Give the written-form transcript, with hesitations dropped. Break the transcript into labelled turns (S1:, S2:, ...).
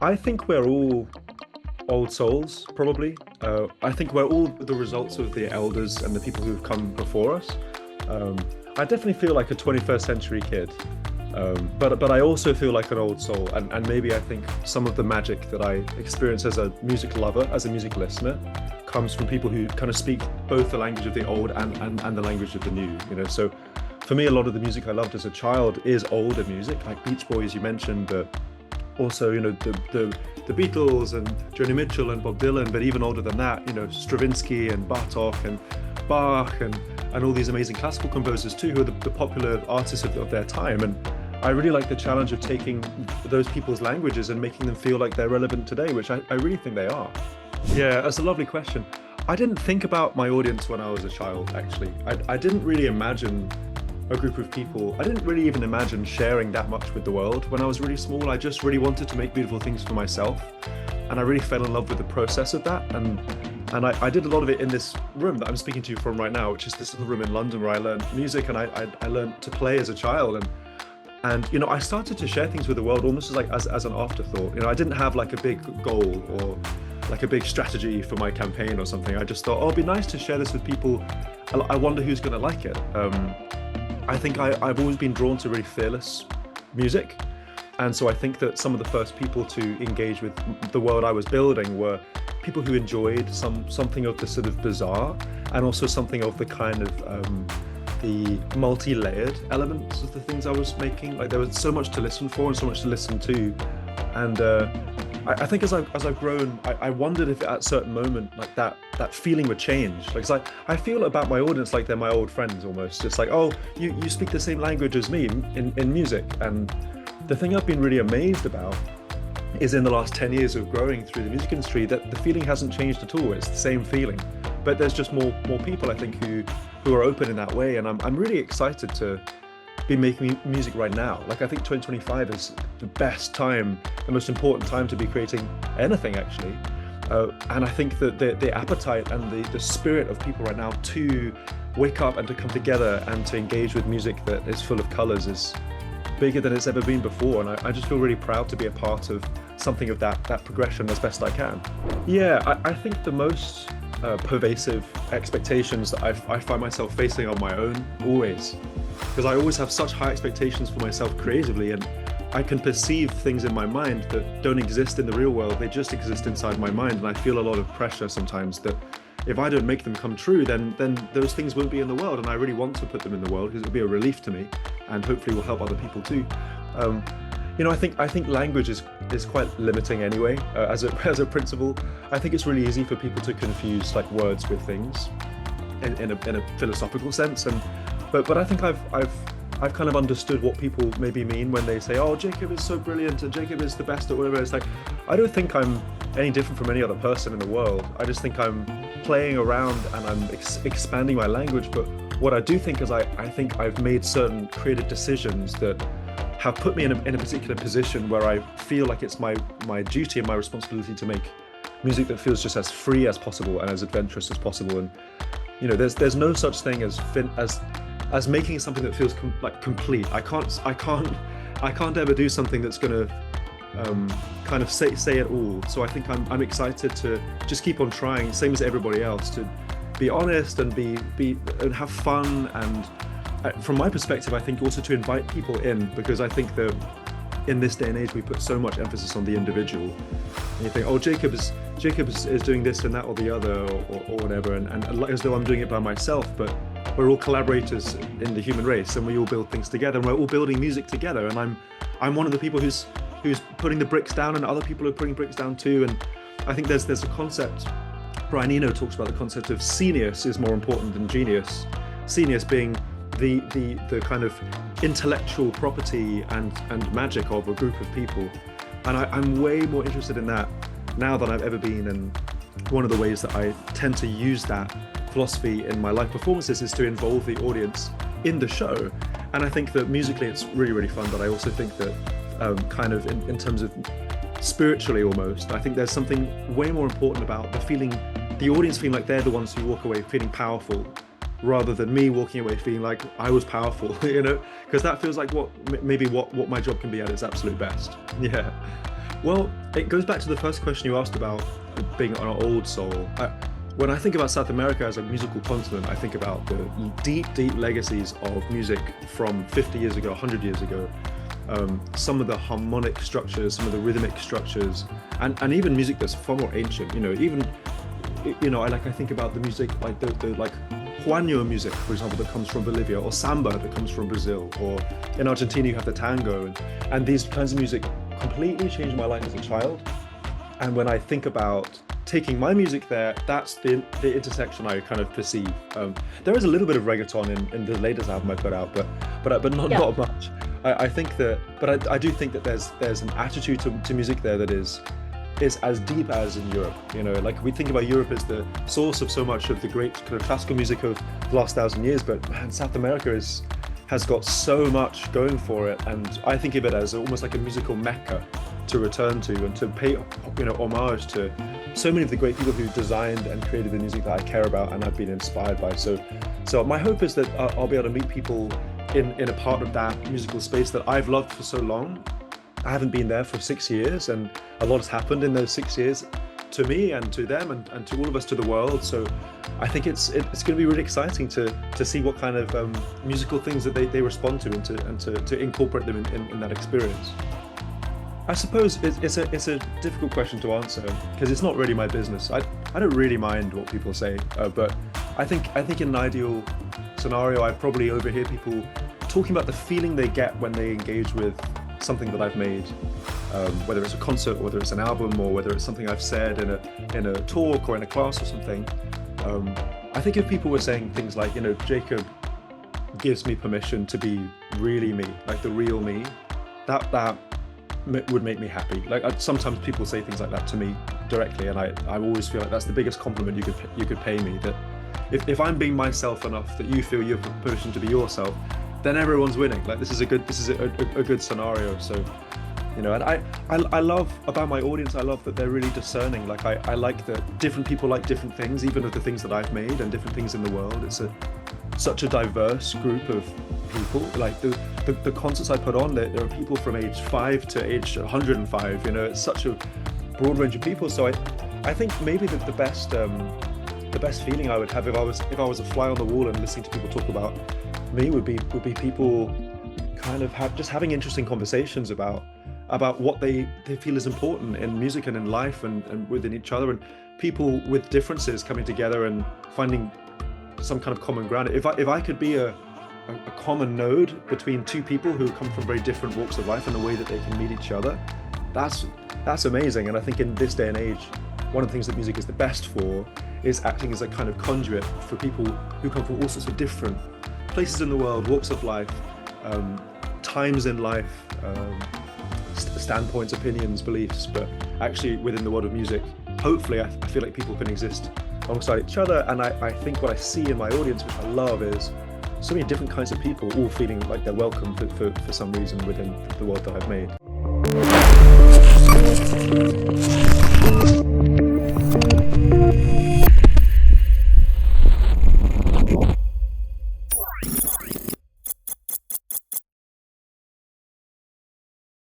S1: I think we're all old souls, probably. I think we're all the results of the elders and the people who've come before us. I definitely feel like a 21st century kid, but I also feel like an old soul. And maybe I think some of the magic that I experience as a music lover, as a music listener, comes from people who kind of speak both the language of the old and the language of the new. So for me, a lot of the music I loved as a child is older music, like Beach Boys, you mentioned, but also, the Beatles and Joni Mitchell and Bob Dylan, but even older than that, Stravinsky and Bartok and Bach and all these amazing classical composers too, who are the popular artists of their time. And I really like the challenge of taking those people's languages and making them feel like they're relevant today, which I really think they are. Yeah, that's a lovely question. I didn't think about my audience when I was a child, actually. I didn't really imagine a group of people. I didn't really even imagine sharing that much with the world. When I was really small, I just really wanted to make beautiful things for myself. And I really fell in love with the process of that. And I did a lot of it in this room that I'm speaking to you from right now, which is this little room in London where I learned music and I learned to play as a child. And I started to share things with the world almost as an afterthought. I didn't have like a big goal or like a big strategy for my campaign or something. I just thought, it'd be nice to share this with people. I wonder who's going to like it. I think I've always been drawn to really fearless music. And so I think that some of the first people to engage with the world I was building were people who enjoyed something of the sort of bizarre and also something of the kind of the multi-layered elements of the things I was making. Like there was so much to listen for and so much to listen to. And I think as I've grown, I wondered if at a certain moment like that feeling would change. Like, 'cause I feel about my audience like they're my old friends almost. Just like, oh, you speak the same language as me in music. And the thing I've been really amazed about is in the last 10 years of growing through the music industry that the feeling hasn't changed at all. It's the same feeling, but there's just more people I think who are open in that way. And I'm really excited to be making music right now. Like I think 2025 is the best time, the most important time to be creating anything actually. And I think that the appetite and the spirit of people right now to wake up and to come together and to engage with music that is full of colors is bigger than it's ever been before. And I just feel really proud to be a part of something of that progression as best I can. Yeah, I think the most pervasive expectations that I find myself facing on my own always, because I always have such high expectations for myself creatively, and I can perceive things in my mind that don't exist in the real world. They just exist inside my mind, and I feel a lot of pressure sometimes that if I don't make them come true, then those things won't be in the world. And I really want to put them in the world because it'll be a relief to me, and hopefully will help other people too. I think language is quite limiting anyway. As a principle, I think it's really easy for people to confuse like words with things, in a philosophical sense. But I think I've kind of understood what people maybe mean when they say, oh, Jacob is so brilliant and Jacob is the best at whatever. It's like, I don't think I'm any different from any other person in the world. I just think I'm playing around and I'm expanding my language. But what I do think is I think I've made certain creative decisions that have put me in a particular position where I feel like it's my duty and my responsibility to make music that feels just as free as possible and as adventurous as possible. And there's no such thing as making something that feels complete. I can't ever do something that's going to kind of say it all. So I think I'm excited to just keep on trying, same as everybody else, to be honest and be and have fun. And from my perspective, I think also to invite people in, because I think that in this day and age we put so much emphasis on the individual. And you think, oh, Jacob is doing this and that or the other or whatever, and like as though I'm doing it by myself. But we're all collaborators in the human race, and we all build things together, and we're all building music together. And I'm one of the people who's putting the bricks down, and other people are putting bricks down too. And I think there's a concept. Brian Eno talks about the concept of genius is more important than genius. Genius being the kind of intellectual property and magic of a group of people. And I'm way more interested in that now than I've ever been. And one of the ways that I tend to use that philosophy in my live performances is to involve the audience in the show. And I think that musically it's really, really fun, but I also think that kind of in terms of spiritually almost, I think there's something way more important about the audience feeling like they're the ones who walk away feeling powerful, rather than me walking away feeling like I was powerful, because that feels like what my job can be at its absolute best. Yeah. Well, it goes back to the first question you asked about being an old soul. When I think about South America as a musical continent, I think about the deep, deep legacies of music from 50 years ago, 100 years ago. Some of the harmonic structures, some of the rhythmic structures, and even music that's far more ancient. I think about the music like the like Juaño music, for example, that comes from Bolivia, or samba that comes from Brazil, or in Argentina you have the tango, and these kinds of music completely changed my life as a child. And when I think about taking my music there, that's the intersection I kind of perceive. There is a little bit of reggaeton in the latest album I put out, but not much. I think that, but I do think that there's an attitude to music there that is as deep as in Europe. Like we think about Europe as the source of so much of the great kind of classical music of the last 1,000 years, but man, South America has got so much going for it, and I think of it as almost like a musical mecca to return to and to pay homage to so many of the great people who designed and created the music that I care about and have been inspired by. So my hope is that I'll be able to meet people in a part of that musical space that I've loved for so long. I haven't been there for 6 years, and a lot has happened in those 6 years to me and to them and to all of us, to the world. So I think it's going to be really exciting to see what kind of musical things that they respond to and to incorporate them in that experience. I suppose it's a difficult question to answer because it's not really my business. I don't really mind what people say, but I think in an ideal scenario, I probably overhear people talking about the feeling they get when they engage with something that I've made, whether it's a concert, or whether it's an album, or whether it's something I've said in a talk or in a class or something. I think if people were saying things like, Jacob gives me permission to be really me, like the real me, that would make me happy. Like sometimes people say things like that to me directly, and I always feel like that's the biggest compliment you could pay me. That if I'm being myself enough that you feel you have permission to be yourself, then everyone's winning. Like this is a good scenario. So, and I love about my audience, I love that they're really discerning. Like I like that different people like different things, even of the things that I've made and different things in the world. It's such a diverse group of people. Like the concerts I put on, there are people from age 5 to age 105. It's such a broad range of people. So I think maybe the best feeling I would have if I was a fly on the wall and listening to people talk about me would be people kind of just having interesting conversations about what they feel is important in music and in life and within each other, and people with differences coming together and finding some kind of common ground. If I could be a common node between two people who come from very different walks of life and the way that they can meet each other, that's amazing. And I think in this day and age, one of the things that music is the best for is acting as a kind of conduit for people who come from all sorts of different places in the world, walks of life, times in life, standpoints, opinions, beliefs, but actually within the world of music, hopefully I feel like people can exist alongside each other. And I think what I see in my audience, which I love, is so many different kinds of people all feeling like they're welcome for some reason within the world that I've made.